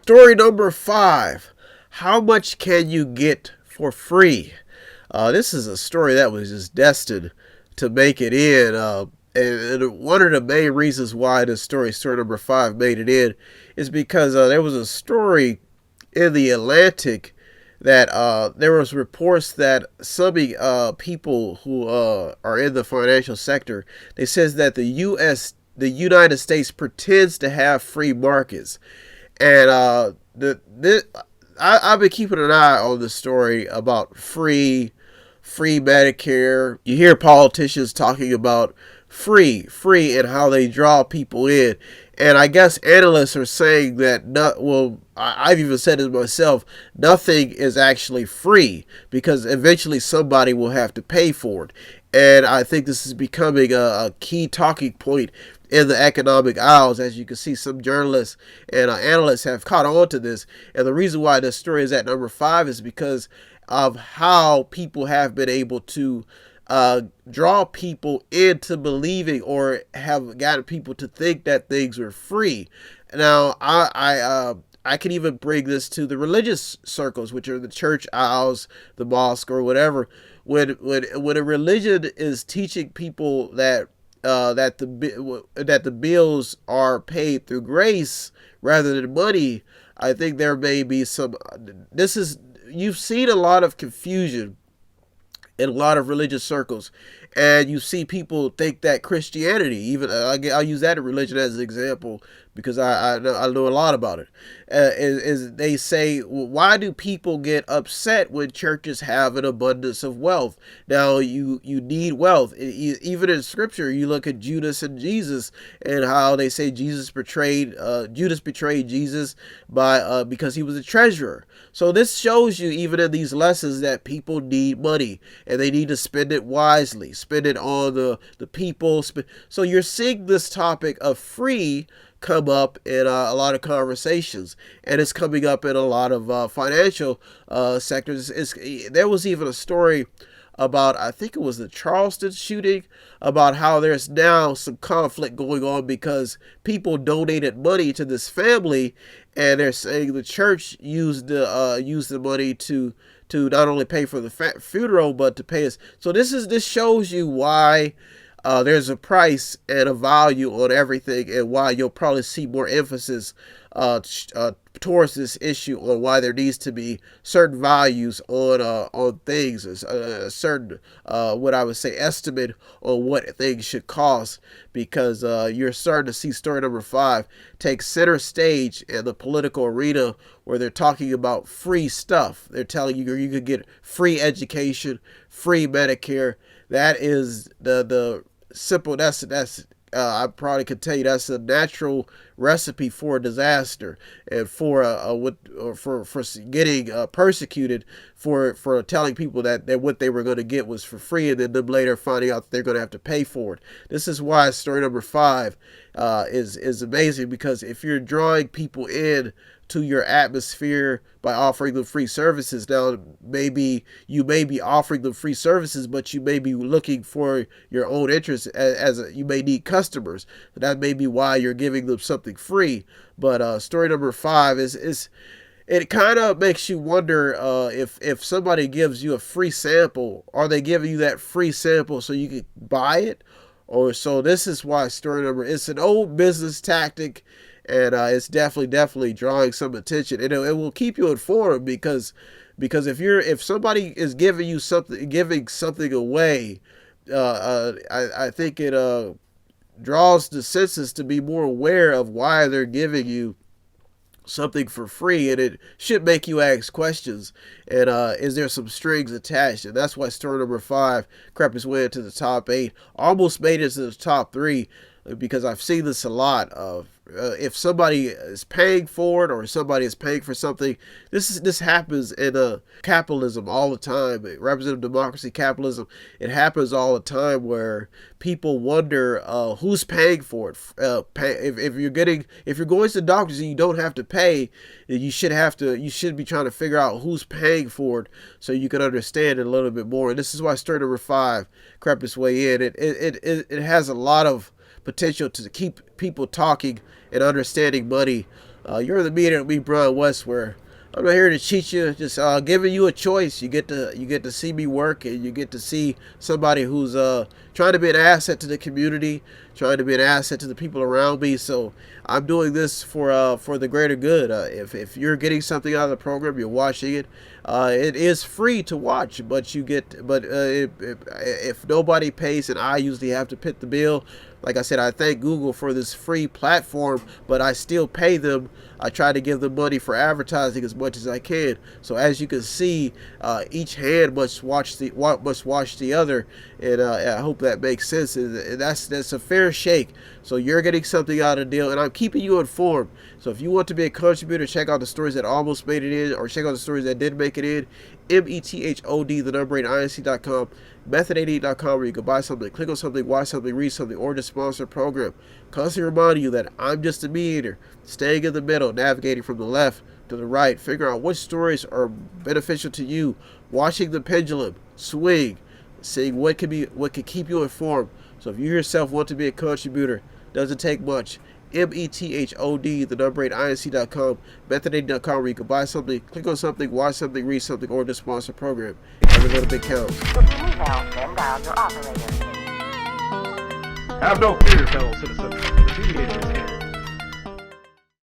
Story number 5. How much can you get for free? This is a story that was just destined to make it in. And one of the main reasons why this story number 5, made it in is because there was a story in the Atlantic that there was reports that some people who are in the financial sector, they says that the United States pretends to have free markets, and I've been keeping an eye on the story about free Medicare. You hear politicians talking about free, and how they draw people in. And I guess analysts are saying that I've even said it myself. Nothing is actually free because eventually somebody will have to pay for it. And I think this is becoming a key talking point in the economic aisles. As you can see, some journalists and analysts have caught on to this. And the reason why this story is at number 5 is because of how people have been able to draw people into believing, or have gotten people to think that things are free. Now, I can even bring this to the religious circles, which are the church aisles, the mosque, or whatever. When a religion is teaching people that that the bills are paid through grace rather than money, I think there may be some. You've seen a lot of confusion in a lot of religious circles, and you see people think that Christianity, even I'll use that religion as an example because I know a lot about it. Is they say, well, why do people get upset when churches have an abundance of wealth? Now you need wealth. Even in Scripture, you look at Judas and Jesus, and how they say Judas betrayed Jesus because he was a treasurer. So this shows you, even in these lessons, that people need money and they need to spend it wisely, spend it on the people. So you're seeing this topic of free come up in a lot of conversations, and it's coming up in a lot of financial sectors. There was even a story about, I think it was the Charleston shooting, about how there's now some conflict going on because people donated money to this family, and they're saying the church used the money to not only pay for the funeral, but to pay us. So this shows you why there's a price and a value on everything, and why you'll probably see more emphasis towards this issue, on why there needs to be certain values on things, a certain what I would say estimate on what things should cost, because you're starting to see story number 5 take center stage in the political arena, where they're talking about free stuff. They're telling you could get free education, free Medicare. That is the simple. That's I probably could tell you that's a natural recipe for a disaster, and for getting persecuted for telling people that what they were going to get was for free, and then them later finding out that they're going to have to pay for it. This is why story number 5 is amazing, because if you're drawing people in to your atmosphere by offering them free services, now maybe you may be offering them free services, but you may be looking for your own interest, you may need customers. That may be why you're giving them something free. But story number 5 is it kind of makes you wonder, if somebody gives you a free sample, are they giving you that free sample so you can buy it? Or so this is why it's an old business tactic, and it's definitely drawing some attention. And it will keep you informed, because if somebody is giving something away, I think it draws the senses to be more aware of why they're giving you something for free, and it should make you ask questions. And is there some strings attached? And that's why story number 5 crept its way into the top 8, almost made it to the top 3, because I've seen this a lot of. If somebody is paying for it, or somebody is paying for something, this happens in capitalism all the time. Representative democracy, capitalism, it happens all the time, where people wonder who's paying for it. If you're going to the doctors and you don't have to pay, you should be trying to figure out who's paying for it, so you can understand it a little bit more. And this is why story number 5 crept its way in. It has a lot of potential to keep people talking and understanding money. You're in the meeting with me, Brian West, where I'm not here to cheat you, just giving you a choice. You get to see me work, and you get to see somebody who's trying to be an asset to the community, trying to be an asset to the people around me. So I'm doing this for the greater good. If you're getting something out of the program, you're watching it. It is free to watch, but if nobody pays, and I usually have to pit the bill. Like I said, I thank Google for this free platform, but I still pay them. I try to give them money for advertising as much as I can. So as you can see, each hand must watch the other, and I hope that makes sense. And that's a fair shake. So you're getting something out of the deal, and I'm keeping you informed. So if you want to be a contributor, check out the stories that almost made it in, or check out the stories that did make it in. METHOD, the number 8, INC.com, method88.com, where you can buy something, click on something, watch something, read something, or just sponsor a program. Constantly reminding you that I'm just a mediator, staying in the middle, navigating from the left to the right, figuring out which stories are beneficial to you, watching the pendulum swing, seeing what can keep you informed. So if you yourself want to be a contributor, doesn't take much. METHOD, the number 8, INC.com, method88.com, where you can buy something, click on something, watch something, read something, or just sponsor a program. Every little bit counts. Have no fear, fellow citizens. The Mediator is here.